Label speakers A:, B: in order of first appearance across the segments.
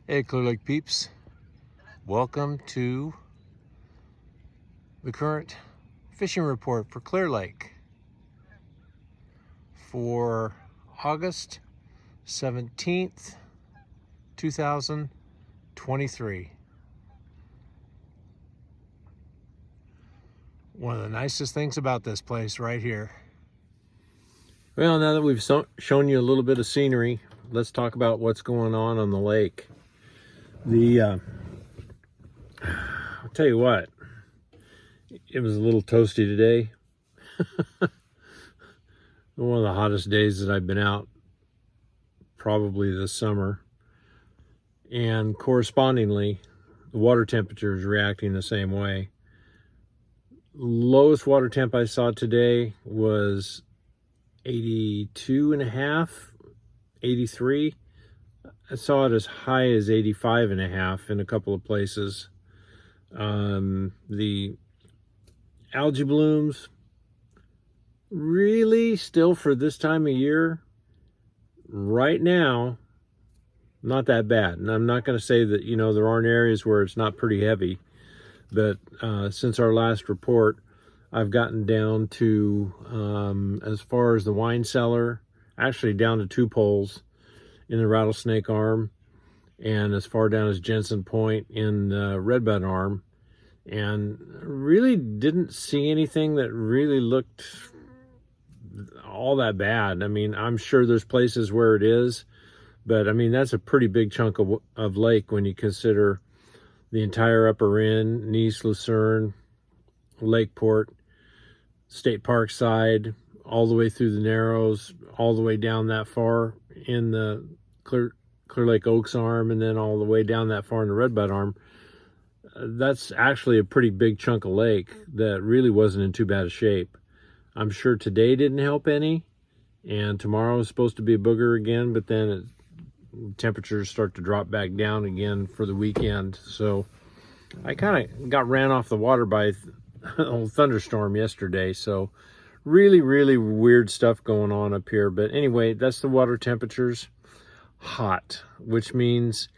A: Hey Clear Lake peeps, welcome to the current fishing report for Clear Lake for August 17th, 2023. One of the nicest things about this place right here. Well, now that we've shown you a little bit of scenery, let's talk about what's going on the lake. I'll tell you what, it was a little toasty today. One of the hottest days that I've been out probably this summer, and correspondingly the water temperature is reacting the same way. Lowest water temp I saw today was 82 and a half, 83. I saw it as high as 85 and a half in a couple of places. The algae blooms really still for this time of year right now not that bad. And I'm not going to say that there aren't areas where it's not pretty heavy, but since our last report I've gotten down to as far as the wine cellar, actually down to 2 poles in the Rattlesnake Arm, and as far down as Jensen Point in the Redbud Arm, and really didn't see anything that really looked all that bad. I mean, I'm sure there's places where it is, but I mean, that's a pretty big chunk of lake when you consider the entire upper end, Nice, Lucerne, Lakeport, State Park side, all the way through the Narrows, all the way down that far in the Clear Lake Oaks Arm, and then all the way down that far in the Redbud Arm. That's actually a pretty big chunk of lake that really wasn't in too bad a shape. I'm sure today didn't help any, and tomorrow is supposed to be a booger again, but then temperatures start to drop back down again for the weekend. So I kind of got ran off the water by a old thunderstorm yesterday. So really weird stuff going on up here. But anyway, that's the water temperatures. Hot, which means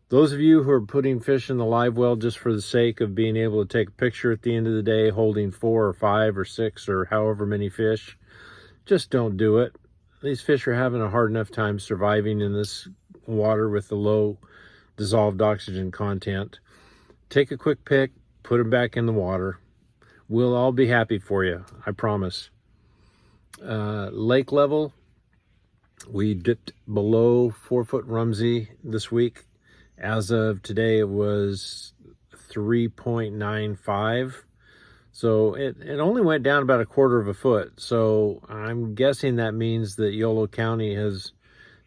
A: those of you who are putting fish in the live well just for the sake of being able to take a picture at the end of the day holding 4 or 5 or 6 or however many fish, just don't do it. These fish are having a hard enough time surviving in this water with the low dissolved oxygen content. Take a quick pic, put them back in the water. We'll all be happy for you, I promise. Lake level, we dipped below 4-foot Rumsey this week. As of today, it was 3.95. So it only went down about 1/4 of a foot. So I'm guessing that means that Yolo County has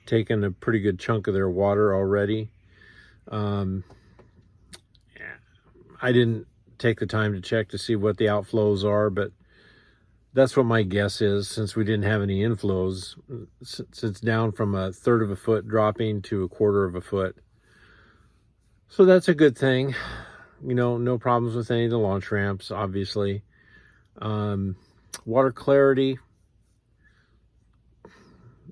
A: taken a pretty good chunk of their water already. I didn't take the time to check to see what the outflows are, but that's what my guess is, since we didn't have any inflows. It's down from 1/3 of a foot dropping to 1/4 of a foot. So that's a good thing. No problems with any of the launch ramps, obviously. Water clarity.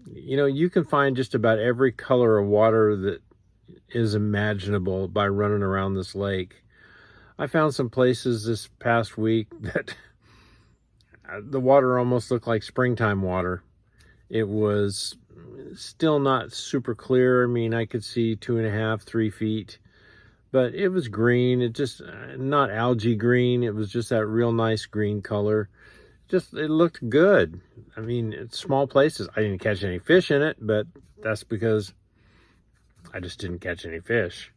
A: You can find just about every color of water that is imaginable by running around this lake. I found some places this past week that the water almost looked like springtime water. It was still not super clear. I mean, I could see 2.5, 3 feet. But it was green. It just, not algae green. It was just that real nice green color. It looked good. I mean, it's small places. I didn't catch any fish in it, but that's because I just didn't catch any fish.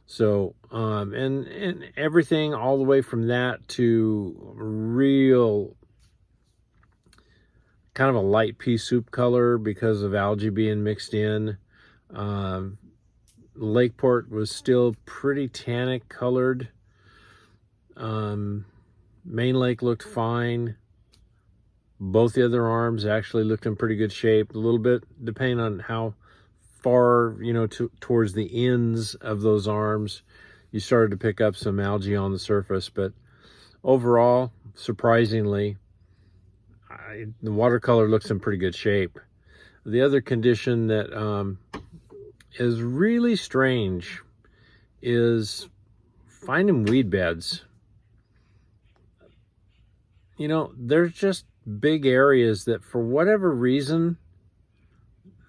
A: So, and everything all the way from that to real kind of a light pea soup color because of algae being mixed in. Lakeport was still pretty tannic colored. Main Lake looked fine. Both the other arms actually looked in pretty good shape. A little bit depending on how far, towards the ends of those arms, you started to pick up some algae on the surface. But overall, surprisingly, the watercolor looks in pretty good shape. The other condition that is really strange is finding weed beds. You know, there's just big areas that for whatever reason,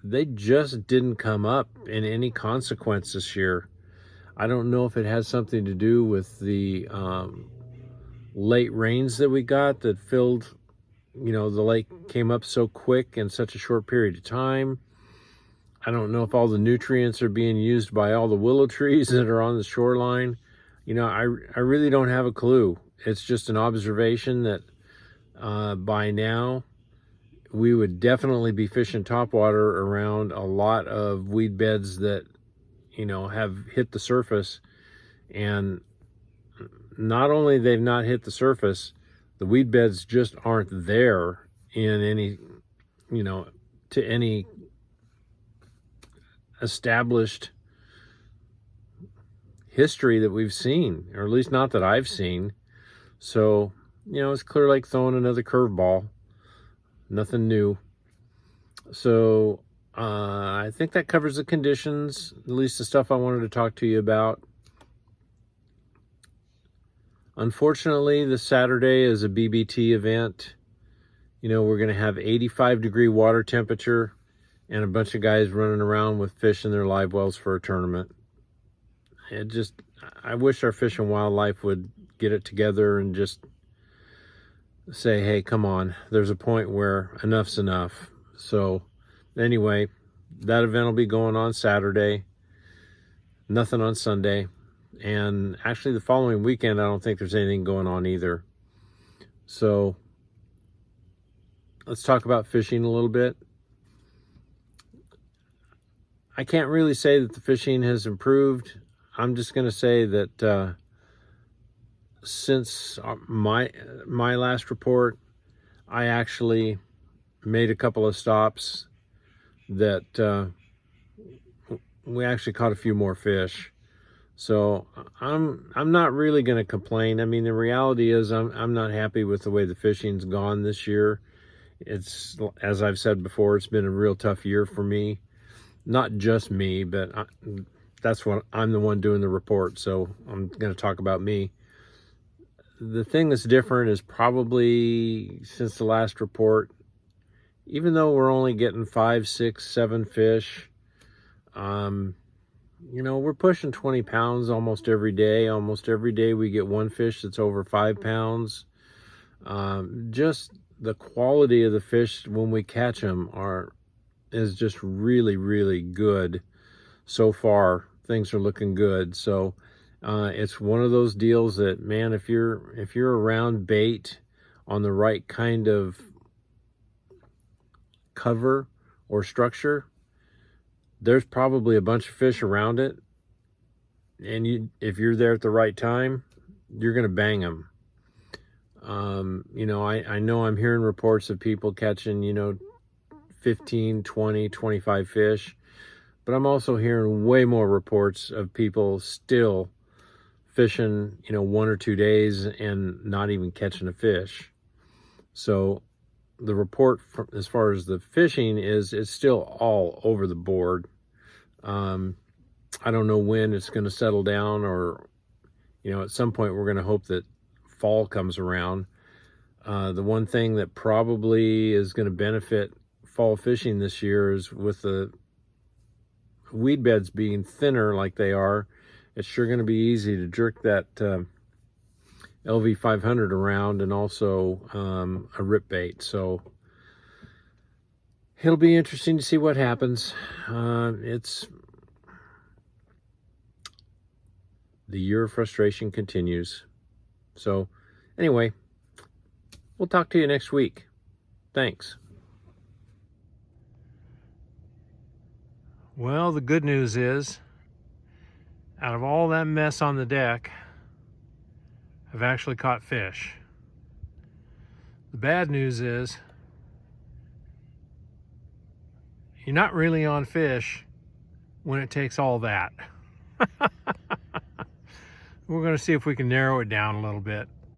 A: they just didn't come up in any consequence this year. I don't know if it has something to do with the late rains that we got that filled, you know, the lake came up so quick in such a short period of time. I don't know if all the nutrients are being used by all the willow trees that are on the shoreline. You know, I really don't have a clue. It's just an observation that by now we would definitely be fishing topwater around a lot of weed beds that, you know, have hit the surface. And not only they've not hit the surface, the weed beds just aren't there in any, you know, to any established history that we've seen, or at least not that I've seen. So, you know, it's clear like throwing another curveball. Nothing new. So I think that covers the conditions, at least the stuff I wanted to talk to you about. Unfortunately, this Saturday is a BBT event. You know, we're going to have 85-degree water temperature and a bunch of guys running around with fish in their live wells for a tournament. I wish our Fish and Wildlife would get it together and just say, hey, come on, there's a point where enough's enough. So anyway, that event will be going on Saturday, nothing on Sunday. And actually the following weekend, I don't think there's anything going on either. So let's talk about fishing a little bit. I can't really say that the fishing has improved. I'm just going to say that since my last report, I actually made a couple of stops that we actually caught a few more fish. So I'm not really going to complain. I mean, the reality is I'm not happy with the way the fishing's gone this year. It's, as I've said before, it's been a real tough year for me. Not just me, but that's what I'm the one doing the report, so I'm going to talk about me. The thing that's different is probably since the last report, even though we're only getting 5, 6, 7 fish, you know, we're pushing 20 pounds almost every day. Almost every day we get one fish that's over 5 pounds. Just the quality of the fish when we catch them is just really, really good. So far, things are looking good. So it's one of those deals that, man, if you're around bait on the right kind of cover or structure, there's probably a bunch of fish around it, and if you're there at the right time, you're gonna bang them. You know, I know I'm hearing reports of people catching, you know, 15, 20, 25 fish, but I'm also hearing way more reports of people still fishing, you know, 1 or 2 days and not even catching a fish. So the report as far as the fishing is, it's still all over the board. I don't know when it's going to settle down, or, you know, at some point we're going to hope that fall comes around. The one thing that probably is going to benefit fall fishing this year is with the weed beds being thinner like they are, it's sure going to be easy to jerk that LV 500 around, and also a rip bait. So it'll be interesting to see what happens. It's the year of frustration continues. So anyway, we'll talk to you next week. Thanks. Well, the good news is, out of all that mess on the deck, I've actually caught fish. The bad news is, you're not really on fish when it takes all that. We're going to see if we can narrow it down a little bit.